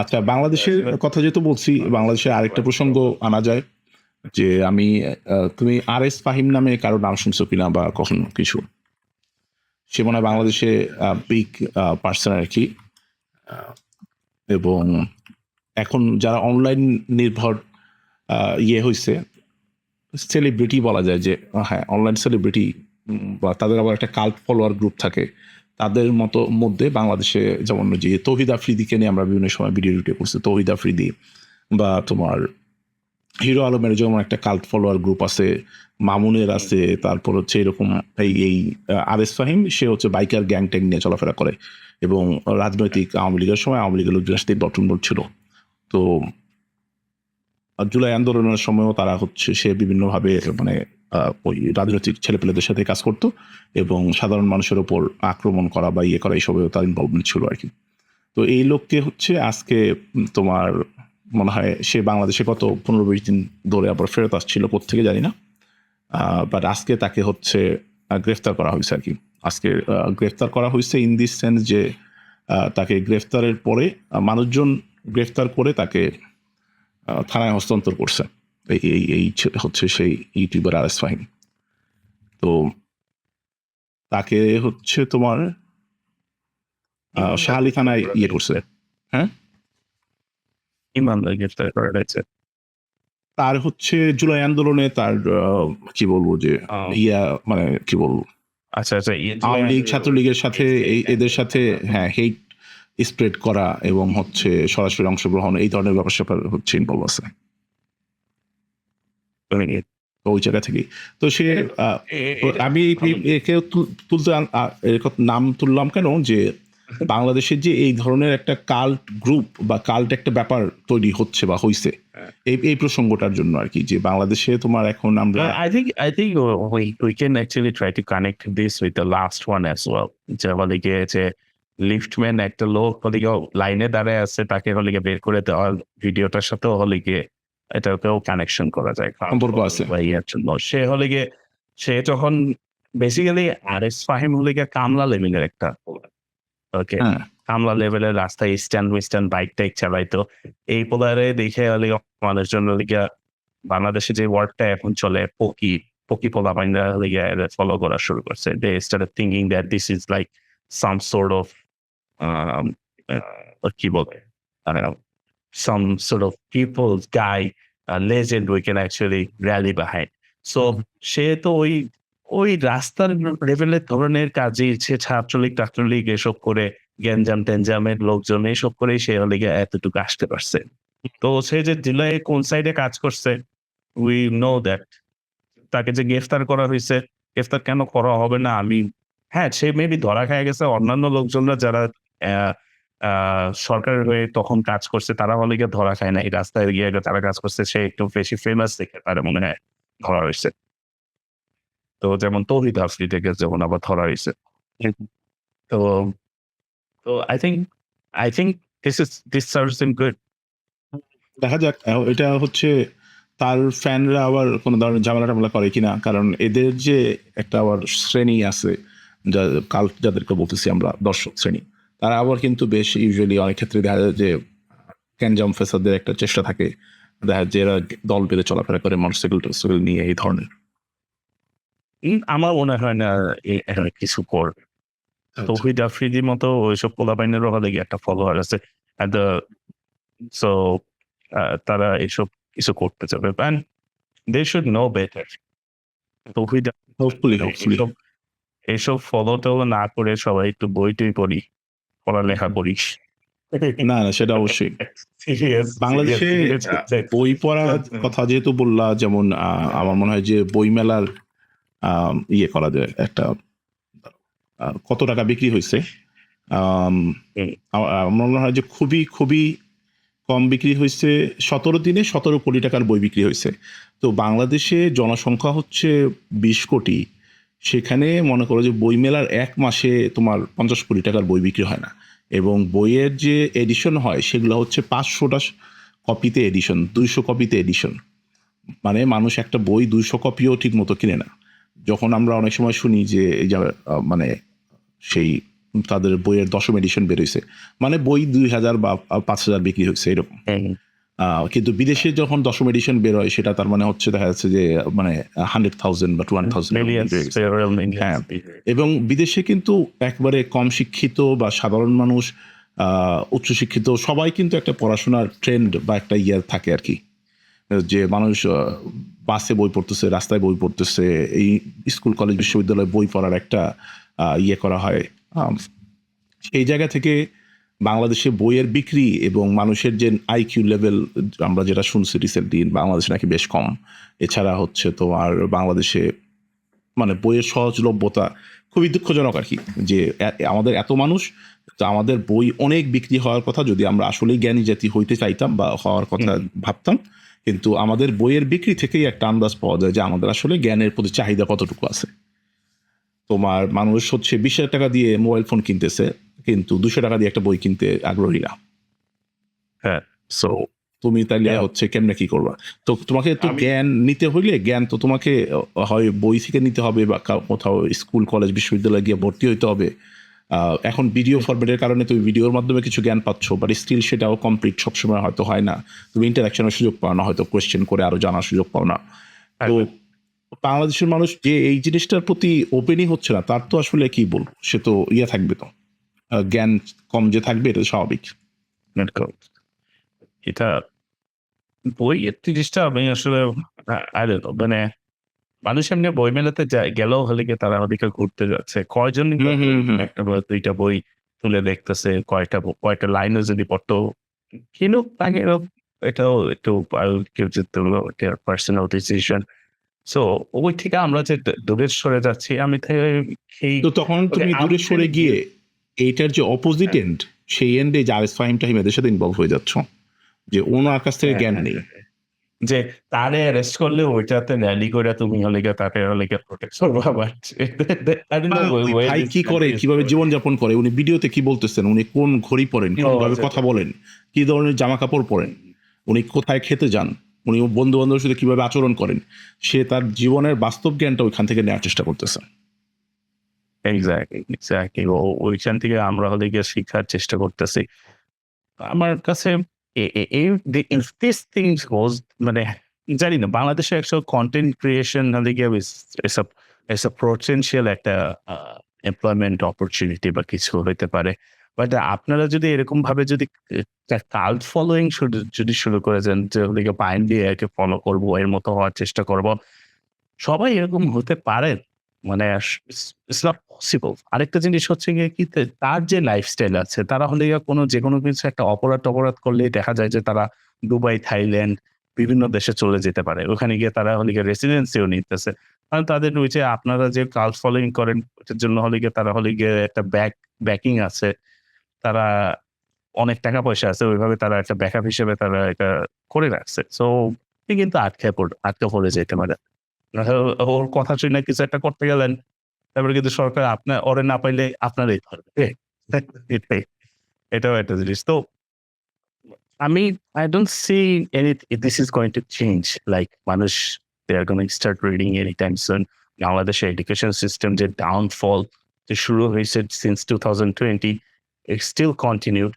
আচ্ছা, বাংলাদেশের কথা যেহেতু বলছি, বাংলাদেশের আরেকটা প্রসঙ্গ আনা যায় যে আমি তুমি আর.এস. ফাহিম নামে কারো নাম শুনছো কিনা বা কখনো কিছু? সে মনে হয় বাংলাদেশে বিগ পার্সন আরকি। এবং এখন যারা অনলাইন নির্ভর হইছে, সেলিব্রিটি বলা যায় যে হ্যাঁ, অনলাইন সেলিব্রিটি বা তাদের আবার একটা কাল্ট ফলোয়ার গ্রুপ থাকে। তাদের মধ্যে বাংলাদেশে যেমন যে তৌহিদ আফ্রিদিকে নিয়ে আমরা বিভিন্ন সময় ভিডিও করছি। তৌহিদ আফ্রিদি বা তোমার হিরো আলমের যেমন একটা কাল্ট ফলোয়ার গ্রুপ আছে, মামুনের আছে, তারপর হচ্ছে এরকম এই আর.এস. ফাহিম, সে হচ্ছে বাইকার গ্যাং ট্যাং নিয়ে চলাফেরা করে এবং রাজনৈতিক আওয়ামী লীগের সময় আওয়ামী লীগের লোকজনের সাথে বটনবোল ছিল। তো জুলাই আন্দোলনের সময়ও তারা হচ্ছে সে বিভিন্নভাবে মানে ওই রাজনৈতিক ছেলেপেলেদের সাথে কাজ করতো এবং সাধারণ মানুষের ওপর আক্রমণ করা বা করা এইসবেও তার ইনভলভমেন্ট ছিল আর কি। তো এই লোককে হচ্ছে আজকে তোমার মনে হয় সে বাংলাদেশে কত 15-20 দিন ধরে আবার ফেরত আসছিল কোত্থেকে জানি না, বাট আজকে তাকে হচ্ছে গ্রেফতার করা হয়েছে আর কি। আজকে গ্রেফতার করা হয়েছে ইন দিস সেন্স যে তাকে গ্রেফতারের পরে মানুষজন গ্রেফতার করে তাকে থানায় হস্তান্তর করছে। এই হচ্ছে সেই ইউটিউবার আর.এস. ফাহিম। তো তাকে হচ্ছে তোমার শাহালি থানায় করছে। হ্যাঁ, তার হচ্ছে জুলাই আন্দোলনে তার কি বলবো যে মানে কি বলবো, আচ্ছা আওয়ামী লীগ ছাত্রলীগের সাথে এদের সাথে হ্যাঁ হেট স্প্রেড করা এবং হচ্ছে সরাসরি অংশগ্রহণ এই ধরনের ব্যাপার স্যাপার হচ্ছে ইনভলভ আছে ওই জায়গা থেকেই। তো সে আমি একে তুলতে নাম তুললাম কেন যে বাংলাদেশের যে এই ধরনের একটা কাল্ট গ্রুপ বা কাল্ট একটা ব্যাপার তৈরি হচ্ছে বা হইছে, এই প্রসঙ্গটার জন্য আর কি, যে বাংলাদেশে তোমার এখন আমরা I think we can actually try to connect this with the last one as well. যে লিফটম্যান একটা লোক লাইনে দাঁড়ায় আছে, তাকে হলে বের করে দেওয়া ভিডিওটার সাথেও হলে গিয়ে এটাকেও কানেকশন করা যায় সম্পর্ক আছে। সে হলে গিয়ে সে যখন বেসিক্যালি আর.এস. ফাহিম হলে গিয়ে কামলা লেভেলের একটা ওকে কামলা লেভেলের রাস্তায় স্ট্যান্ড বাইক টাইক চালাইতো। এই পোলারে দেখে হলে মানুষজন হলে গিয়া বাংলাদেশে যে ওয়ার্ডটা এখন চলে পকি পোলা পাইনরা হলে গিয়া ফলো করা শুরু করছে। They started thinking that this is like some sort of কি বলে I don't know, some sort of people's guy legend we can actually rally behind. So সে তো ওই রাস্তার লেভেলের ধরনের কাজে সে ছাত্রলীগ এসব করে গ্যাঞ্জামের লোকজন এসব করে সে হলে গিয়ে এতটুকু আসতে পারছে। তো সে যে জেলায় কোন সাইডে কাজ করছে we know that তাকে যে গ্রেফতার করা হয়েছে, গ্রেফতার কেন করা হবে না আমি হ্যাঁ, সে মেবি ধরা খেয়ে গেছে। অন্যান্য লোকজনরা যারা সরকারের হয়ে তখন কাজ করছে তারা হলে গিয়ে ধরা খায় না। এই রাস্তায় গিয়ে তারা কাজ করছে, সে একটু বেশি ফেমাস দেখে তার মনে হয় ধরা হয়েছে। তো যেমন তৌহিদ আফ্রিদিকে যেমন আবার ধরা হয়েছে। তো I think this serves him good. দেখা যাক এটা হচ্ছে তার ফ্যানরা আবার কোনো ধরনের ঝামেলা করে কিনা, কারণ এদের যে একটা আবার শ্রেণী আছে কাল্ট যাদেরকে বলতেছি আমরা দর্শক শ্রেণী, তারা আবার কিন্তু বেশ ইউজুয়ালি অনেক ক্ষেত্রে দেখা যায় যে গ্যাঞ্জাম ফেসাদের একটা চেষ্টা থাকে, দেখা যায় এরা দল বেঁধে চলাফেরা করে মোটরসাইকেল নিয়ে এই ধরনের। আমার মনে হয় না কিছু করবে। তৌহিদ আফ্রিদির মতো ওইসব পোলাপাইনের হলে গিয়ে একটা ফলোয়ার আছে, সো তারা এসব কিছু করতে চাবে। And they should know better. তৌহিদ এসব ফলো টলো না করে সবাই একটু বই টই পড়ি, পড়ালেখা করিস। না সেটা অবশ্যই। বাংলাদেশে বই পড়ার কথা যেহেতু বললা, যেমন আমার মনে হয় যে বই মেলার করা যায় একটা, কত টাকা বিক্রি হয়েছে আমার মনে হয় যে খুবই কম বিক্রি হয়েছে। 17 দিনে 17 কোটি টাকার বই বিক্রি হয়েছে। তো বাংলাদেশে জনসংখ্যা হচ্ছে 20 কোটি, সেখানে মনে করো যে বই মেলার এক মাসে তোমার 50 কোটি টাকার বই বিক্রি হয় না, এবং বইয়ের যে এডিশন হয় সেগুলো হচ্ছে 500টা কপিতে এডিশন, 200 কপিতে এডিশন। মানে মানুষ একটা বই 200 কপিও ঠিক মতো কিনে না। যখন আমরা অনেক সময় শুনি যে মানে সেই তাদের বইয়ের 10ম এডিশন বের হইছে। মানে বই 2000 বা 5000 বিক্রি হইছে এরকম। কিন্তু বিদেশে যখন 10ম এডিশন বের হয় সেটা তার মানে হচ্ছে দেখা যাচ্ছে যে মানে 100,000 বা 200,000 Millions, বের হইছে। several millions. হ্যাঁ, এবং বিদেশে কিন্তু একবারে কম শিক্ষিত বা সাধারণ মানুষ, উচ্চশিক্ষিত সবাই কিন্তু একটা পড়াশোনার ট্রেন্ড বা একটা ইয়ে থাকে আরকি। যে মানুষ বাসে বই পড়তেছে, রাস্তায় বই পড়তেছে, এই স্কুল, কলেজ, বিশ্ববিদ্যালয়ে বই পড়ার একটা ইয়ে করা হয়। সেই জায়গা থেকে বাংলাদেশে বইয়ের বিক্রি এবং মানুষের যে আইকিউ লেভেল আমরা যেটা শুনছি রিসেন্টলি বাংলাদেশে নাকি বেশ কম। এছাড়া হচ্ছে তোমার বাংলাদেশে মানে বইয়ের সহজলভ্যতা খুবই দুঃখজনক আরকি। যে আমাদের এত মানুষ, তো আমাদের বই অনেক বিক্রি হওয়ার কথা যদি আমরা আসলেই জ্ঞানী জাতি হইতে চাইতাম বা হওয়ার কথা ভাবতাম। কিন্তু আমাদের বইয়ের বিক্রি থেকেই একটা আন্দাজ পাওয়া যায় যে আমাদের আসলে জ্ঞানের প্রতি চাহিদা কতটুকু আছে। তোমার মানুষ হচ্ছে 20,000 টাকা দিয়ে মোবাইল ফোন কিনতেছে, কিন্তু 200 টাকা দিয়ে একটা বই কিনতে আগ্রহী না। হ্যাঁ, সো তুমি তাইলে হচ্ছে কেমনে কি করবা? তো তোমাকে তো জ্ঞান নিতে হইলে জ্ঞান তো তোমাকে হয় বই থেকে নিতে হবে বা কোথাও স্কুল, কলেজ, বিশ্ববিদ্যালয়ে গিয়ে ভর্তি হইতে হবে। এখন ভিডিও ফরম্যাটের কারণে তুমি ভিডিওর মাধ্যমে কিছু জ্ঞান পাচ্ছ, বাট স্টিল সেটাও কমপ্লিট সবসময় হয়তো হয় না। তুমি ইন্টারাকশনের সুযোগ পাও না, হয়তো কোয়েশ্চেন করে আরো জানার সুযোগ পাও না। তো বাংলাদেশের মানুষ যে এই জিনিসটার প্রতি ওপেনই হচ্ছে না, তার তো আসলে কি বলবো, সে তো ইয়ে থাকবে তো, জ্ঞান কম যে থাকবে এটা স্বাভাবিক। এটা বইয়ের জিনিসটা আমি আসলে I don't know, মানে মানুষ এমনি বই মেলাতে গেলেও হলে গিয়ে তারা ওদিকে ঘুরতে যাচ্ছে। কয়জন একটা বা 2টা বই তুলে দেখতেছে, কয়টা লাইনও যদি পড়তো কিনুক না কিনুক এটাও একটু কেউ যেতে পার্সোনাল ডিসিশন। সো ওই থেকে আমরা যে দূরে সরে যাচ্ছি আমি এই তো তখন তুমি দূরে সরে গিয়ে এইটার যে অপোজিট এন্ড, সেই এন্ডে যে আরিস ফাহিম টাহিম এদের সাথে ইনভলভ হয়ে যাচ্ছ, যে ওনার কাছ থেকে জ্ঞান নেই। যে তারে অ্যারেস্ট করলে ওইটাতে র্যালি করে তুমি হলে গিয়ে তাকে হলে গিয়ে প্রোটেক্ট করবা। বাট ভাই কি করে, কিভাবে জীবনযাপন করে, উনি ভিডিওতে কি বলতেছেন, উনি কোন ঘড়ি পরেন, কিভাবে কথা বলেন, কি ধরনের জামা কাপড় পরেন, উনি কোথায় খেতে যান, উনি বন্ধু বান্ধবের সাথে কিভাবে আচরণ করেন, সে তার জীবনের বাস্তব জ্ঞানটা ওইখান থেকে নেওয়ার চেষ্টা করতেছে। এক্স্যাক্টলি ওইখান থেকে আমরা হলে গিয়ে শিক্ষার চেষ্টা করতেছি। আমার কাছে if these things goes মানে জানি না বাংলাদেশে একসময় কনটেন্ট ক্রিয়েশন হলে গিয়ে it's a potential একটা এমপ্লয়মেন্ট অপরচুনিটি বা কিছু হইতে পারে। বাট আপনারা যদি এরকম ভাবে যদি কাল্ট ফলোইং যদি শুরু করে দেন যে হলে গিয়ে পাইন দিয়ে একে ফলো করবো, এর মতো হওয়ার চেষ্টা করব। সবাই এরকম হতে পারে মানে ইটস নট পসিবল। আরেকটা জিনিস হচ্ছে গিয়ে কি তার যে লাইফস্টাইল আছে তারা হলে গিয়ে যেকোনো কিছু একটা অপরাধ করলেই দেখা যায় যে তারা দুবাই, থাইল্যান্ড বিভিন্ন দেশে চলে যেতে পারে। ওখানে গিয়ে তারা হলে গিয়ে রেসিডেন্সিও নিতেছে। কারণ তাদের ওই যে আপনারা যে কাল্ট ফলোইং করেন ওটার জন্য হলে গিয়ে তারা হলে গিয়ে একটা ব্যাকিং আছে। তারা অনেক টাকা পয়সা আছে। ওইভাবে তারা একটা ব্যাকআপ হিসেবে তারা এটা করে রাখছে। সো কিন্তু আটকে পড়ে যেতে পারে। ওর কথা শুনে কিছু একটা করতে গেলেন, তারপরে কিন্তু সরকার ওরে না পাইলে আপনারই ধরবে। এটাই। এটাও একটা জিনিস। তো I don't see this is going to change. Like মানুষ they are going to start reading anytime soon. বাংলাদেশের এডুকেশন সিস্টেম যে ডাউনফল যে শুরু হয়েছে since 2020 it still continued.